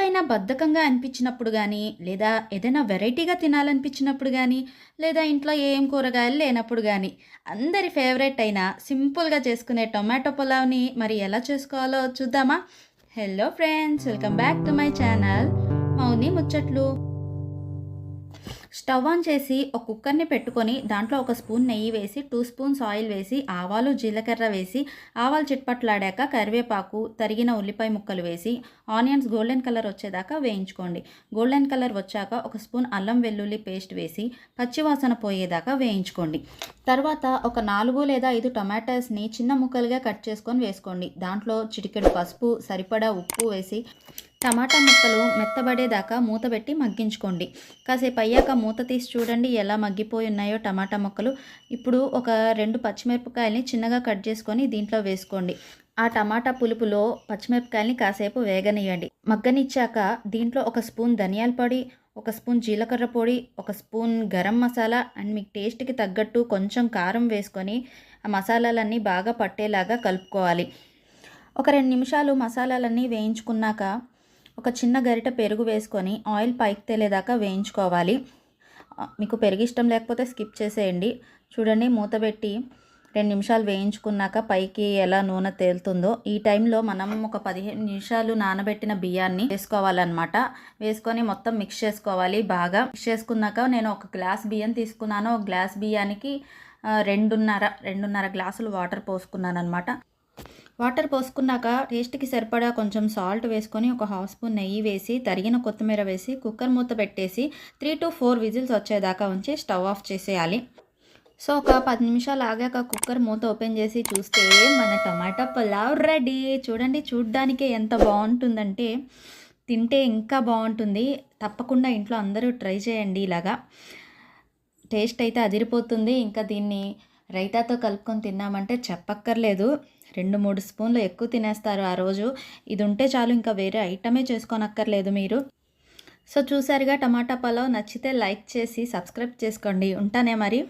ఎప్పుడైనా బద్ధకంగా అనిపించినప్పుడు గానీ, లేదా ఏదైనా వెరైటీగా తినాలనిపించినప్పుడు గానీ, లేదా ఇంట్లో ఏం కూరగాయలు లేనప్పుడు గానీ, అందరి ఫేవరెట్ అయిన సింపుల్‌గా చేసుకునే టొమాటో పులావ్‌ని మరి ఎలా చేసుకోవాలో చూద్దామా? Hello friends! Welcome back to my channel Mouni Muchatlu. Stove on చేసి ఒక కుక్కర్ని పెట్టుకొని దాంట్లో ఒక స్పూన్ నెయ్యి వేసి 2 స్పూన్స్ ఆయిల్ వేసి ఆవాలు జీలకర్ర వేసి ఆవాలు చిట్పట్లాడాక కరివేపాకు తరిగిన ఉల్లిపాయ ముక్కలు వేసి ఆనియన్స్ గోల్డెన్ కలర్ వచ్చేదాకా వేయించుకోండి. గోల్డెన్ కలర్ వచ్చాక ఒక స్పూన్ అల్లం వెల్లుల్లి పేస్ట్ వేసి పచ్చివాసన పోయేదాకా వేయించుకోండి. తర్వాత ఒక 4 లేదా 5 టొమాటోస్ని చిన్న ముక్కలుగా కట్ చేసుకొని వేసుకోండి. దాంట్లో చిటికెడు పసుపు సరిపడా ఉప్పు వేసి టమాటా ముక్కలు మెత్తబడేదాకా మూత పెట్టి మగ్గించుకోండి. కాసేపు అయ్యాక మూత తీసి చూడండి ఎలా మగ్గిపోయి ఉన్నాయో టమాటా ముక్కలు. ఇప్పుడు ఒక 2 పచ్చిమిరపకాయలని చిన్నగా కట్ చేసుకొని దీంట్లో వేసుకోండి. ఆ టమాటా పులుపులో పచ్చిమిరపకాయలని కాసేపు వేగనియండి. మగ్గనిచ్చాక దీంట్లో ఒక స్పూన్ ధనియాల పొడి, ఒక స్పూన్ జీలకర్ర పొడి, ఒక స్పూన్ గరం మసాలా అండ్ మీకు టేస్ట్కి తగ్గట్టు కొంచెం కారం వేసుకొని ఆ మసాలాలన్నీ బాగా పట్టేలాగా కలుపుకోవాలి. ఒక 2 నిమిషాలు మసాలాలన్నీ వేయించుకున్నాక ఒక చిన్న గరిటె పెరుగు వేసుకొని ఆయిల్ పైకి తేలేదాకా వేయించుకోవాలి. మీకు పెరుగు ఇష్టం లేకపోతే స్కిప్ చేసేయండి. చూడండి మూత పెట్టి 2 నిమిషాలు వేయించుకున్నాక పైకి ఎలా నూనె తేలుతుందో ఈ టైంలో మనం ఒక 15 నిమిషాలు నానబెట్టిన బియ్యాన్ని వేసుకోవాలన్నమాట. వేసుకొని మొత్తం మిక్స్ చేసుకోవాలి. బాగా మిక్స్ చేసుకున్నాక నేను ఒక గ్లాస్ బియ్యం తీసుకున్నాను. ఒక గ్లాస్ బియ్యానికి 2.5 గ్లాసులు వాటర్ పోసుకున్నాను అనమాట. వాటర్ పోసుకున్నాక టేస్ట్కి సరిపడా కొంచెం సాల్ట్ వేసుకొని ఒక హాఫ్ స్పూన్ నెయ్యి వేసి తరిగిన కొత్తిమీర వేసి కుక్కర్ మూత పెట్టేసి 3 to 4 విజిల్స్ వచ్చేదాకా ఉంచి స్టవ్ ఆఫ్ చేసేయాలి. సో ఒక 10 నిమిషాలు ఆగాక కుక్కర్ మూత ఓపెన్ చేసి చూస్తే మన టమాటా పులావ్ రెడీ. చూడండి చూడ్డానికే ఎంత బాగుంటుందంటే తింటే ఇంకా బాగుంటుంది. తప్పకుండా ఇంట్లో అందరూ ట్రై చేయండి. ఇలాగా టేస్ట్ అయితే అదిరిపోతుంది. ఇంకా దీన్ని రైతాతో కలుపుకొని తిన్నామంటే చెప్పక్కర్లేదు. 2-3 స్పూన్లు ఎక్కువ తినేస్తారు ఆ రోజు. ఇది ఉంటే చాలు, ఇంకా వేరే ఐటమే చేసుకోనక్కర్లేదు మీరు. సో చూసారుగా టమాటా పులావ్. నచ్చితే లైక్ చేసి సబ్స్క్రైబ్ చేసుకోండి. ఉంటానే మరి.